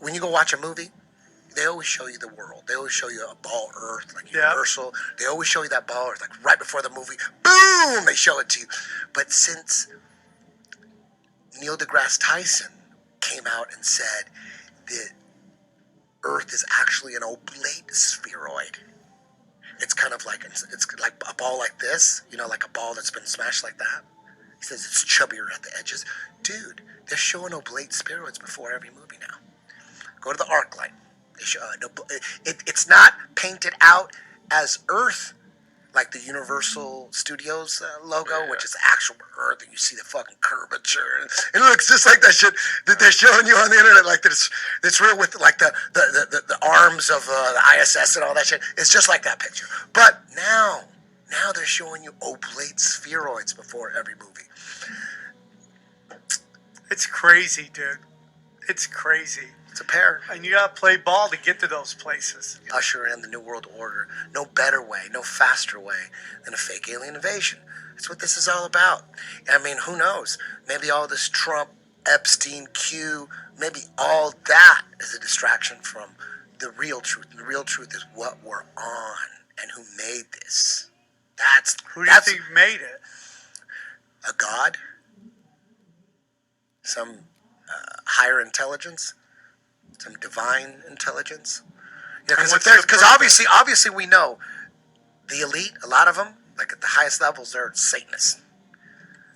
when you go watch a movie, they always show you the world. They always show you a ball Earth, like Universal. They always show you that ball Earth, like right before the movie. Boom! They show it to you. But since Neil deGrasse Tyson came out and said that Earth is actually an oblate spheroid, it's kind of like it's like a ball like this, like a ball that's been smashed like that. He says it's chubbier at the edges. Dude, they're showing oblate spheroids before every movie now. Go to the ArcLight. They show, it's not painted out as Earth, like the Universal Studios logo, which is actual Earth, and you see the fucking curvature. And it looks just like that shit that they're showing you on the internet, like that it's real with like the arms of the ISS and all that shit. It's just like that picture. But now they're showing you oblate spheroids before every movie. It's crazy, dude. It's crazy. It's a pair. And you gotta play ball to get to those places. Usher in the New World Order. No better way, no faster way than a fake alien invasion. That's what this is all about. I mean, who knows? Maybe all this Trump, Epstein, Q, maybe all that is a distraction from the real truth. And the real truth is what we're on and who made this. Who do you think made it? A god? Some higher intelligence? Some divine intelligence? Because obviously we know the elite, a lot of them, like at the highest levels, they're Satanists.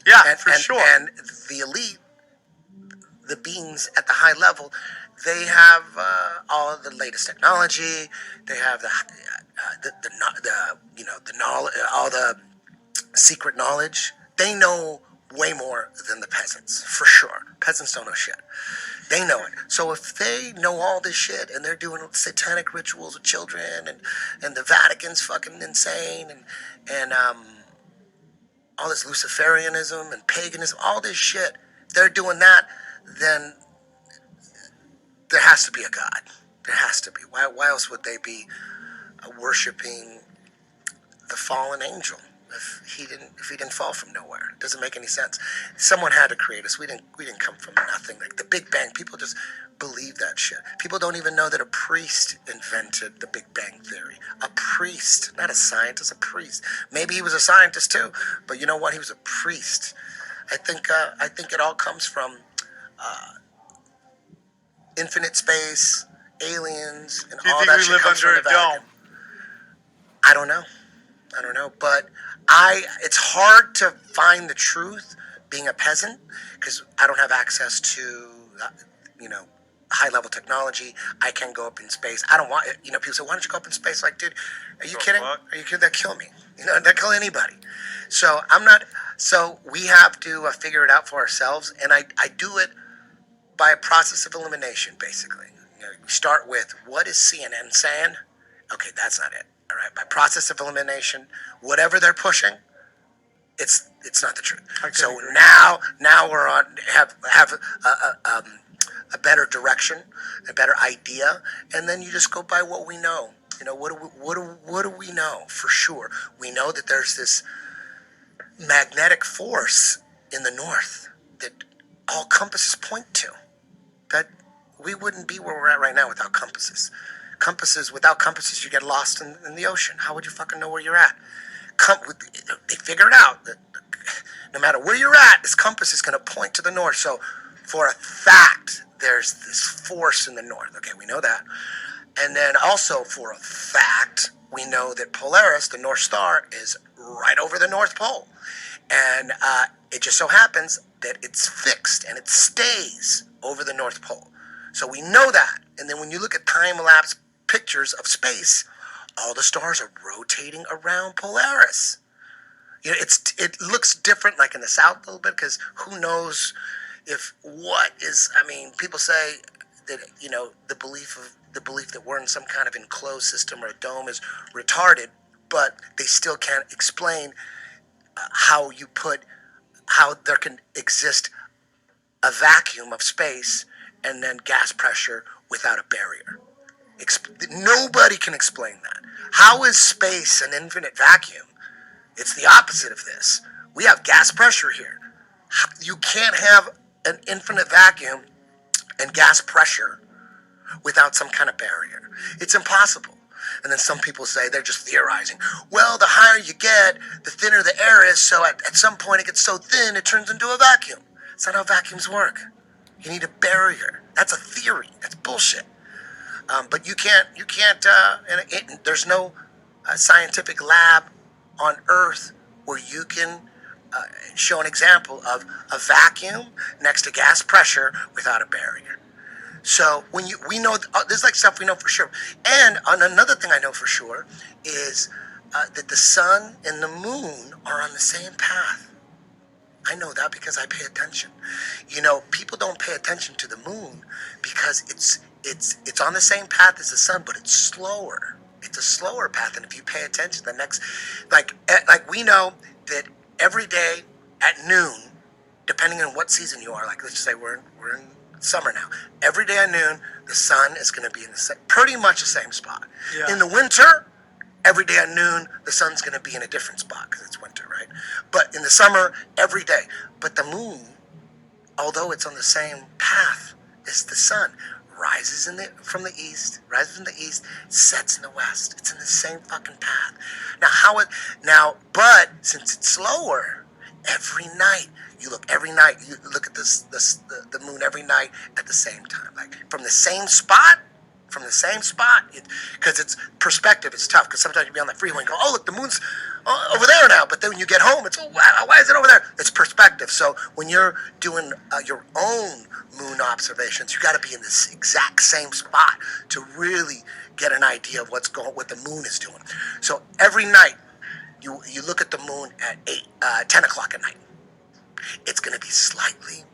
Yeah, for sure. And the elite, the beings at the high level, they have all of the latest technology. They have the knowledge, all the secret knowledge. They know way more than the peasants, for sure. Peasants don't know shit. They know it. So if they know all this shit and they're doing satanic rituals with children and the Vatican's fucking insane and all this Luciferianism and paganism, all this shit, they're doing that, then there has to be a God. There has to be. Why else would they be worshiping the fallen angel? If he didn't fall from nowhere, it doesn't make any sense. Someone had to create us. We didn't come from nothing. Like the Big Bang, people just believe that shit. People don't even know that a priest invented the Big Bang theory. A priest, not a scientist, a priest. Maybe he was a scientist too, but you know what? He was a priest. I think it all comes from infinite space, aliens, and all that shit comes from the Vatican. Do you think we live under a dome? I don't know, but it's hard to find the truth being a peasant because I don't have access to, high-level technology. I can't go up in space. I don't want, people say, why don't you go up in space? Like, dude, are you kidding? Are you kidding? They'll kill me. They'll kill anybody. So we have to figure it out for ourselves, and I do it by a process of elimination, basically. We start with, what is CNN saying? Okay, that's not it. All right, by process of elimination, whatever they're pushing, it's not the truth. So agree. now we're on have a better direction, a better idea, and then you just go by what we know. What do we know for sure? We know that there's this magnetic force in the north that all compasses point to. That we wouldn't be where we're at right now without compasses. Without compasses, you get lost in the ocean. How would you fucking know where you're at? They figured out that no matter where you're at, this compass is going to point to the north. So for a fact, there's this force in the north. Okay, we know that. And then also for a fact, we know that Polaris, the North Star, is right over the North Pole. And it just so happens that it's fixed and it stays over the North Pole. So we know that. And then when you look at time-lapse pictures of space, all the stars are rotating around Polaris. It looks different like in the south a little bit because who knows people say that, the belief that we're in some kind of enclosed system or a dome is retarded, but they still can't explain how there can exist a vacuum of space and then gas pressure without a barrier. Nobody can explain that. How is space an infinite vacuum? It's the opposite of this. We have gas pressure here. You can't have an infinite vacuum and gas pressure without some kind of barrier. It's impossible. And then some people say they're just theorizing. Well, the higher you get, the thinner the air is, so at some point it gets so thin it turns into a vacuum. That's not how vacuums work. You need a barrier. That's a theory. That's bullshit. But there's no scientific lab on Earth where you can show an example of a vacuum next to gas pressure without a barrier. So we know there's like stuff we know for sure. And on another thing I know for sure is that the sun and the moon are on the same path. I know that because I pay attention. You know, people don't pay attention to the moon because it's on the same path as the sun, but it's slower. It's a slower path, and if you pay attention, the next, like we know that every day at noon, depending on what season you are, like let's just say we're in summer now. Every day at noon, the sun is going to be in pretty much the same spot. Yeah. In the winter, every day at noon, the sun's going to be in a different spot because it's winter, right? But in the summer, every day. But the moon, although it's on the same path as the sun, rises from the east, sets in the west. It's in the same fucking path. But since it's slower, every night you look at the moon every night at the same time, like from the same spot. Because it's perspective is tough. Because sometimes you be on the freeway and go, oh look, the moon's over there now. But then when you get home, it's oh wow, why is it over there? It's perspective. So when you're doing your own moon observations, you got to be in this exact same spot to really get an idea of what the moon is doing. So every night you look at the moon at 10 o'clock at night. It's going to be slightly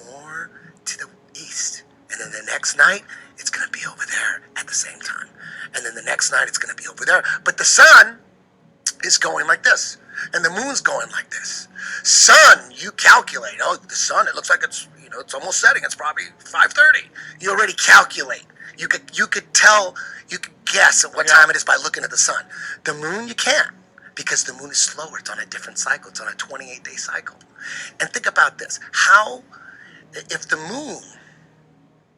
more to the east. And then the next night, it's going to be over there at the same time. And then the next night, it's going to be over there. But the sun is going like this. And the moon's going like this. Sun, you calculate. Oh, the sun, it looks like it's almost setting. It's probably 5:30. You already calculate. You could guess at what time it is by looking at the sun. The moon, you can't. Because the moon is slower. It's on a different cycle. It's on a 28-day cycle. And think about this. If the moon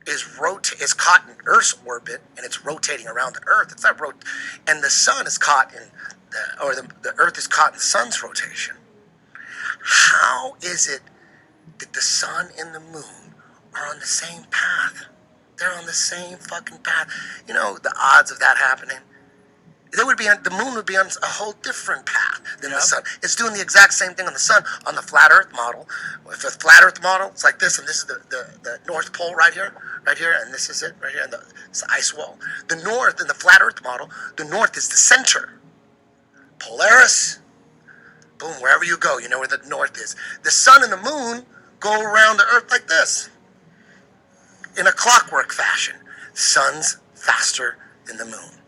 is caught in Earth's orbit and it's rotating around the Earth, and the sun is caught the Earth is caught in the sun's rotation. How is it that the sun and the moon are on the same path? They're on the same fucking path. You know the odds of that happening? The moon would be on a whole different path than the sun. It's doing the exact same thing on the sun on the flat Earth model. If a flat Earth model, it's like this, and this is the North Pole right here, and this is it right here, and it's the ice wall. The North in the flat Earth model, the North is the center. Polaris, boom, wherever you go, you know where the North is. The sun and the moon go around the Earth like this, in a clockwork fashion. Sun's faster than the moon.